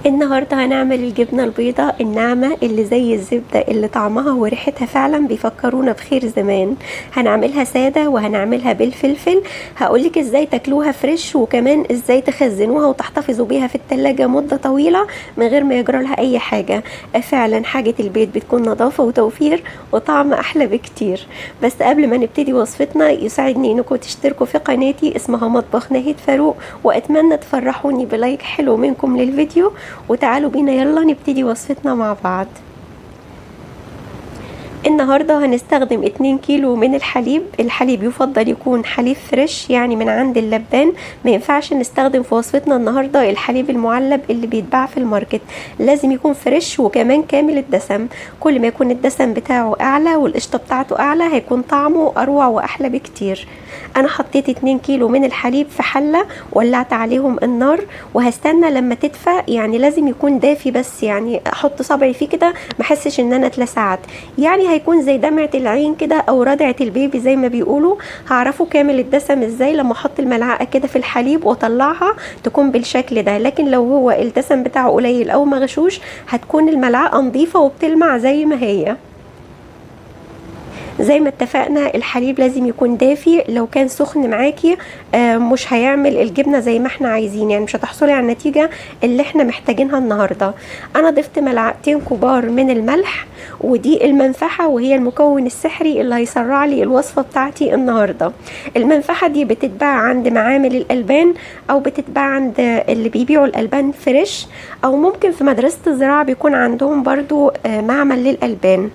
النهاردة هنعمل الجبنة البيضاء الناعمة اللي زي الزبدة اللي طعمها وريحتها فعلا بيفكرونا بخير زمان. هنعملها سادة وهنعملها بالفلفل. هقولك ازاي تاكلوها فريش وكمان ازاي تخزنوها وتحتفظوا بيها في التلاجة مدة طويلة من غير ما يجرى لها اي حاجة. فعلا حاجة البيت بتكون نظافة وتوفير وطعم احلى بكتير. بس قبل ما نبتدي وصفتنا يساعدني انكم تشتركوا في قناتي اسمها مطبخ نهيد فاروق، واتمنى تفرحوني بلايك حلو منكم للفيديو. وتعالوا بينا يلا نبتدي وصفتنا مع بعض. النهاردة هنستخدم 2 كيلو من الحليب. الحليب يفضل يكون حليب فريش يعني من عند اللبان، ما ينفعش نستخدم في وصفتنا النهاردة الحليب المعلب اللي بيتباع في الماركت، لازم يكون فريش وكمان كامل الدسم. كل ما يكون الدسم بتاعه اعلى والقشطة بتاعته اعلى هيكون طعمه اروع واحلى بكتير. انا حطيت 2 كيلو من الحليب في حلة، ولعت عليهم النار وهستنى لما تدفى، يعني لازم يكون دافي، بس يعني احط صبعي فيه كده ما احسش ان انا اتلسعت، يعني هيكون زي دمعة العين كده او ردعة البيبي زي ما بيقولوا. هعرفه كامل الدسم ازاي لما احط الملعقة كده في الحليب واطلعها تكون بالشكل ده، لكن لو هو الدسم بتاعه قليل او مغشوش هتكون الملعقة نظيفة وبتلمع زي ما هي. زي ما اتفقنا الحليب لازم يكون دافي، لو كان سخن معاكي مش هيعمل الجبنة زي ما احنا عايزين، يعني مش هتحصلي على النتيجة اللي احنا محتاجينها النهاردة. انا ضفت ملعقتين كبار من الملح، ودي المنفحة وهي المكون السحري اللي هيسرع لي الوصفة بتاعتي النهاردة. المنفحة دي بتتباع عند معامل الألبان او بتتباع عند اللي بيبيعوا الألبان فريش، او ممكن في مدرسة الزراعة بيكون عندهم برضو معمل للألبان،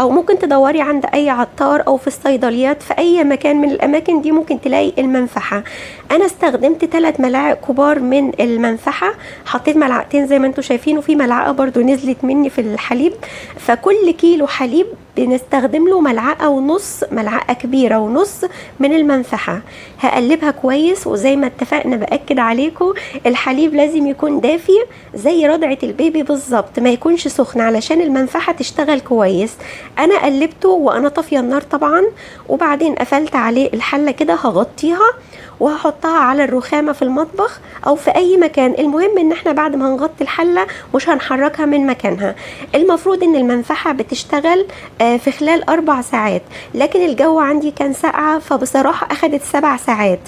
او ممكن تدوري عند اي عطار او في الصيدليات في اي مكان من الاماكن دي ممكن تلاقي المنفحة. انا استخدمت 3 ملاعق كبار من المنفحة، حطيت ملعقتين زي ما انتم شايفين وفي ملعقة برضو نزلت مني في الحليب، فكل كيلو حليب بنستخدم له ملعقة ونص، ملعقة كبيرة ونص من المنفحة. هقلبها كويس، وزي ما اتفقنا بأكد عليكم الحليب لازم يكون دافي زي رضعة البيبي بالظبط، ما يكونش سخن علشان المنفحة تشتغل كويس. انا قلبته وانا طافية النار طبعا، وبعدين قفلت عليه الحلة كده، هغطيها وهحطها على الرخامة في المطبخ او في اي مكان. المهم ان احنا بعد ما هنغطي الحلة مش هنحركها من مكانها. المفروض ان المنفحة بتشتغل في خلال 4 ساعات، لكن الجو عندي كان ساقعة فبصراحة اخدت 7 ساعات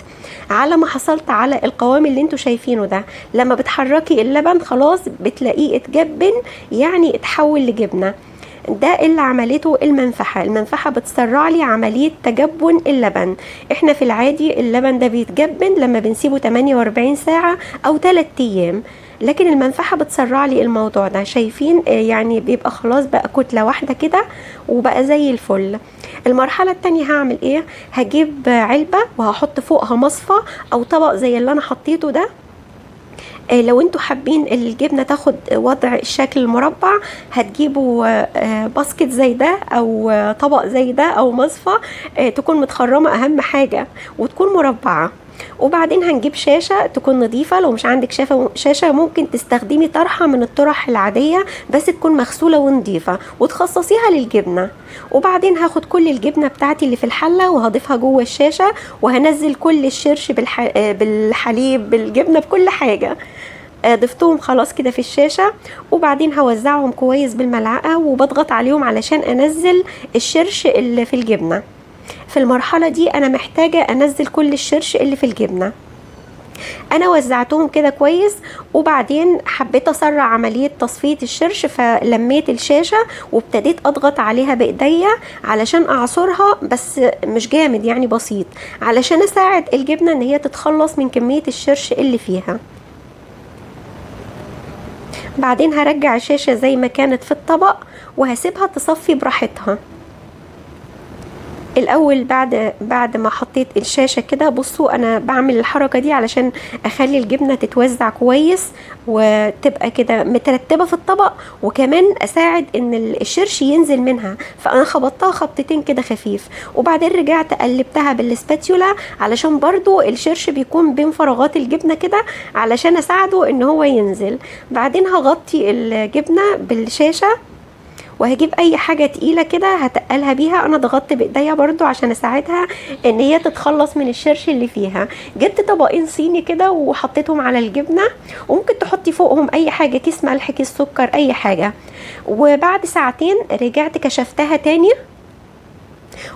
على ما حصلت على القوام اللي انتوا شايفينه ده. لما بتحركي اللبن خلاص بتلاقيه اتجبن، يعني اتحول لجبنة. ده اللي عملته المنفحة. المنفحة بتسرع لي عملية تجبن اللبن. احنا في العادي اللبن ده بيتجبن لما بنسيبه 48 ساعة او 3 ايام، لكن المنفحة بتسرع لي الموضوع ده. شايفين يعني بيبقى خلاص بقى كتلة واحدة كده وبقى زي الفل. المرحلة التانية هعمل ايه؟ هجيب علبة وهحط فوقها مصفى او طبق زي اللي انا حطيته ده. لو انتوا حابين الجبنة تاخد وضع الشكل المربع هتجيبوا باسكت زي ده او طبق زي ده او مصفى تكون متخرمة اهم حاجة وتكون مربعة. وبعدين هنجيب شاشة تكون نظيفة، لو مش عندك شاشة ممكن تستخدمي طرحة من الطرح العادية بس تكون مغسولة ونظيفة وتخصصيها للجبنة. وبعدين هاخد كل الجبنة بتاعتي اللي في الحلة وهضيفها جوه الشاشة، وهنزل كل الشرش بالحليب بالجبنة بكل حاجة. ضفتهم خلاص كده في الشاشة، وبعدين هوزعهم كويس بالملعقة وبضغط عليهم علشان انزل الشرش اللي في الجبنة. في المرحلة دي انا محتاجة انزل كل الشرش اللي في الجبنة. انا وزعتهم كده كويس، وبعدين حبيت اسرع عملية تصفية الشرش فلميت الشاشة وابتديت اضغط عليها بايديا علشان اعصرها، بس مش جامد يعني بسيط، علشان اساعد الجبنة ان هي تتخلص من كمية الشرش اللي فيها. بعدين هرجع الشاشة زي ما كانت في الطبق وهسيبها تصفي براحتها. الاول بعد ما حطيت الشاشة كده، بصوا انا بعمل الحركة دي علشان اخلي الجبنة تتوزع كويس وتبقى كده مترتبة في الطبق، وكمان اساعد ان الشرش ينزل منها. فانا خبطتها خبطتين كده خفيف، وبعدين رجعت قلبتها بالسباتيولا علشان برضو الشرش بيكون بين فراغات الجبنة كده علشان اساعده ان هو ينزل. بعدين هغطي الجبنة بالشاشة وهجيب اي حاجه تقيله كده هتقلها بيها. انا ضغطت بايديا برضو عشان اساعدها ان هي تتخلص من الشرش اللي فيها. جبت طبقين صيني كده وحطيتهم على الجبنه، وممكن تحطي فوقهم اي حاجه، كيس ملح، كيس سكر، اي حاجه. وبعد ساعتين رجعت كشفتها تاني،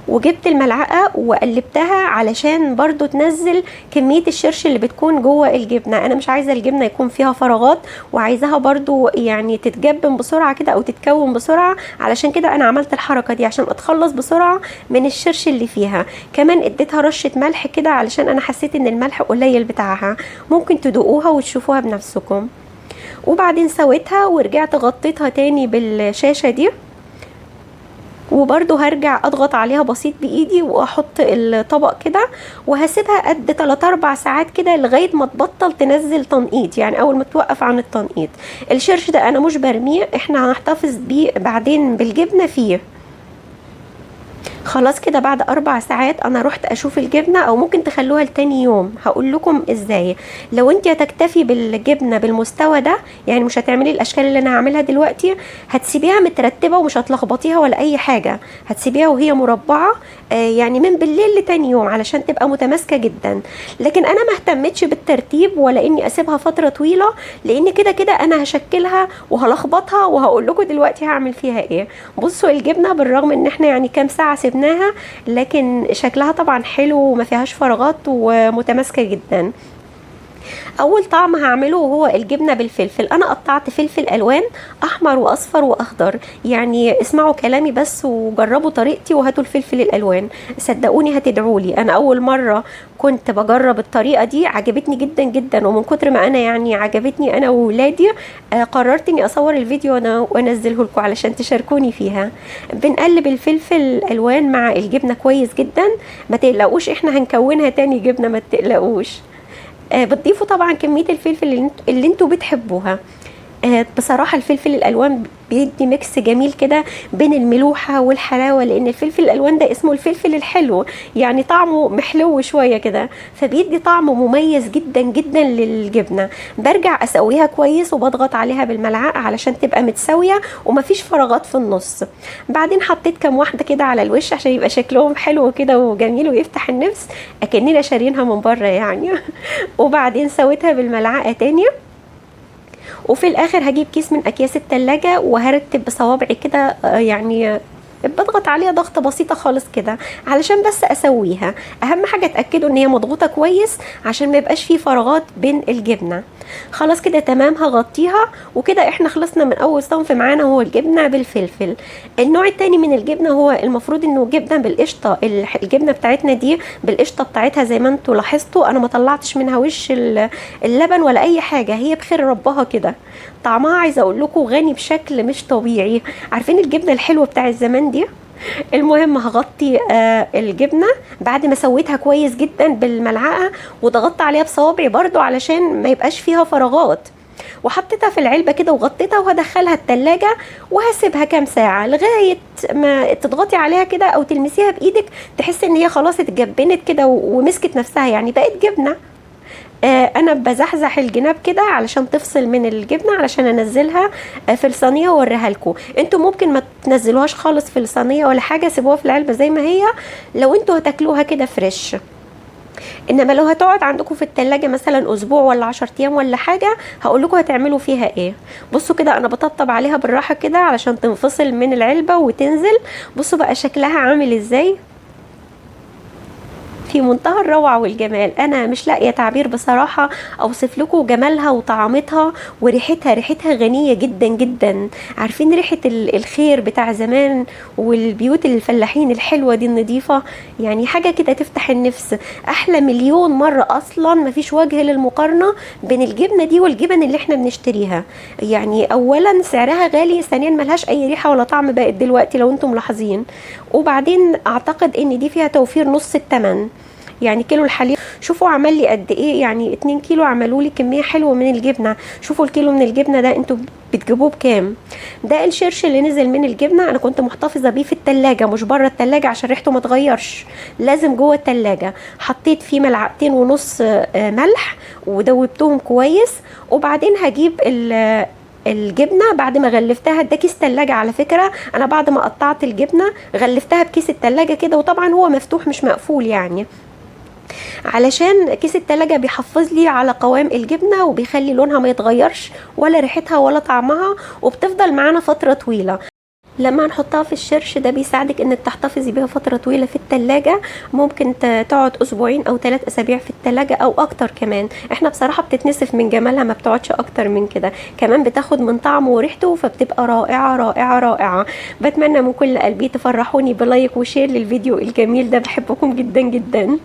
وجبت الملعقه وقلبتها علشان برضو تنزل كميه الشرش اللي بتكون جوه الجبنه. انا مش عايزه الجبنه يكون فيها فراغات، وعايزاها برضو يعني تتجبن بسرعه كده او تتكون بسرعه، علشان كده انا عملت الحركه دي عشان اتخلص بسرعه من الشرش اللي فيها. كمان اديتها رشه ملح كده علشان انا حسيت ان الملح قليل بتاعها. ممكن تدوقوها وتشوفوها بنفسكم. وبعدين سويتها ورجعت غطيتها تاني بالشاشه دي، وبرضو هرجع اضغط عليها بسيط بايدي واحط الطبق كده، وهسيبها قد 3-4 ساعات كده لغايه ما تبطل تنزل تنقيط، يعني اول ما توقف عن التنقيط. الشرش ده انا مش برميه، احنا هنحتفظ بيه بعدين بالجبنه فيه. خلاص كده بعد 4 ساعات انا رحت اشوف الجبنه، او ممكن تخلوها لتاني يوم، هقول لكم ازاي. لو انت هتكتفي بالجبنه بالمستوى ده، يعني مش هتعملي الاشكال اللي انا هعملها دلوقتي، هتسيبيها مترتبه ومش هتلخبطيها ولا اي حاجه، هتسيبيها وهي مربعه يعني من بالليل لتاني يوم علشان تبقى متماسكه جدا. لكن انا ما اهتمتش بالترتيب ولا اني اسيبها فتره طويله، لان كده كده انا هشكلها وهلخبطها، وهقول لكم دلوقتي هعمل فيها ايه. بصوا الجبنه بالرغم ان احنا يعني كام ساعه سيبناها، لكن شكلها طبعا حلو وما فيهاش فراغات ومتماسكه جدا. اول طعم هعمله هو الجبنه بالفلفل. انا قطعت فلفل الوان احمر واصفر واخضر، يعني اسمعوا كلامي بس وجربوا طريقتي وهاتوا الفلفل الالوان، صدقوني هتدعوا لي. انا اول مره كنت بجرب الطريقه دي عجبتني جدا جدا، ومن كتر ما انا يعني عجبتني انا وولادي قررت اني اصور الفيديو وانزله لكم علشان تشاركوني فيها. بنقلب الفلفل الالوان مع الجبنه كويس جدا، ما تقلقوش احنا هنكونها تاني جبنه، ما تقلقوش. بتضيفوا طبعا كميه الفلفل اللي انتوا بتحبوها. بصراحه الفلفل الالوان بيدي ميكس جميل كده بين الملوحه والحلاوه، لان الفلفل الالوان ده اسمه الفلفل الحلو، يعني طعمه محلو شويه كده، فبيدي طعم مميز جدا جدا للجبنه. برجع اسويها كويس وبضغط عليها بالملعقه علشان تبقى متساويه ومفيش فراغات في النص. بعدين حطيت كام واحده كده على الوش عشان يبقى شكلهم حلو كده وجميل ويفتح النفس، اكننا شارينها من بره يعني. وبعدين سويتها بالملعقه تاني. وفي الاخر هجيب كيس من اكياس التلاجة وهرتب بصوابعي كده، يعني بضغط عليها ضغطة بسيطة خالص كده علشان بس اسويها. اهم حاجة اتأكدوا ان هي مضغوطة كويس عشان ما يبقاش فيه فراغات بين الجبنة. خلاص كده تمام، هغطيها. وكده احنا خلصنا من اول صنف معانا هو الجبنة بالفلفل. النوع التاني من الجبنة هو المفروض انه جبنة بالقشطة. الجبنة بتاعتنا دي بالقشطة بتاعتها زي ما انتوا لاحظتوا، انا ما طلعتش منها وش اللبن ولا اي حاجة، هي بخير ربها كده. طعمها عايزة اقول لكم غني بشكل مش طبيعي. عارفين الجبنة الحلوة بتاع الزمان دي؟ المهم هغطي الجبنه بعد ما سويتها كويس جدا بالملعقه، وضغطت عليها بصوابعي برضو علشان ما يبقاش فيها فراغات، وحطيتها في العلبه كده وغطيتها وهدخلها التلاجة وهسيبها كام ساعه لغايه ما تضغطي عليها كده او تلمسيها بايدك تحس ان هي خلاص اتجبنت كده ومسكت نفسها، يعني بقت جبنه. انا بزحزح الجناب كده علشان تفصل من الجبنه علشان انزلها في الصينيه واوريها لكم. انتوا ممكن ما تنزلوهاش خالص في الصينيه ولا حاجه، سيبوها في العلبه زي ما هي لو انتوا هتاكلوها كده فريش. انما لو هتقعد عندكم في التلاجة مثلا اسبوع ولا 10 ايام ولا حاجه، هقول لكم هتعملوا فيها ايه. بصوا كده انا بطبطب عليها بالراحه كده علشان تنفصل من العلبه وتنزل. بصوا بقى شكلها عامل ازاي، في منتهى الروعة والجمال. انا مش لاقيه تعبير بصراحه اوصف لكم جمالها وطعمتها وريحتها. ريحتها غنيه جدا جدا. عارفين ريحه الخير بتاع زمان والبيوت الفلاحين الحلوه دي النظيفه، يعني حاجه كده تفتح النفس. احلى مليون مره، اصلا مفيش وجه للمقارنه بين الجبنه دي والجبن اللي احنا بنشتريها. يعني اولا سعرها غالي، ثانيا ملهاش اي ريحه ولا طعم بقت دلوقتي لو انتم ملاحظين. وبعدين اعتقد ان دي فيها توفير نص الثمن. يعني كيلو الحليب شوفوا عمل لي قد ايه، يعني 2 كيلو عملوا لي كميه حلوه من الجبنه. شوفوا الكيلو من الجبنه ده انتوا بتجيبوه بكام. ده الشرش اللي نزل من الجبنه، انا كنت محتفظه بيه في التلاجة مش بره التلاجة عشان ريحته ما تغيرش، لازم جوه التلاجة. حطيت فيه 2.5 ملح ودوبتهم كويس. وبعدين هجيب الجبنه بعد ما غلفتها. ده كيس تلاجة على فكره، انا بعد ما قطعت الجبنه غلفتها بكيس التلاجة كده، وطبعا هو مفتوح مش مقفول يعني، علشان كيس التلاجة بيحافظ لي على قوام الجبنه وبيخلي لونها ما يتغيرش ولا ريحتها ولا طعمها، وبتفضل معانا فتره طويله. لما نحطها في الشرش ده بيساعدك انك تحتفظي بيها فترة طويلة في التلاجة، ممكن تقعد اسبوعين او 3 اسابيع في التلاجة او اكتر كمان. احنا بصراحة بتتنسف من جمالها، ما بتقعدش اكتر من كده، كمان بتاخد من طعمه وريحته، فبتبقى رائعة رائعة رائعة. بتمنى من كل قلبي تفرحوني بلايك وشير للفيديو الجميل ده، بحبكم جدا جدا.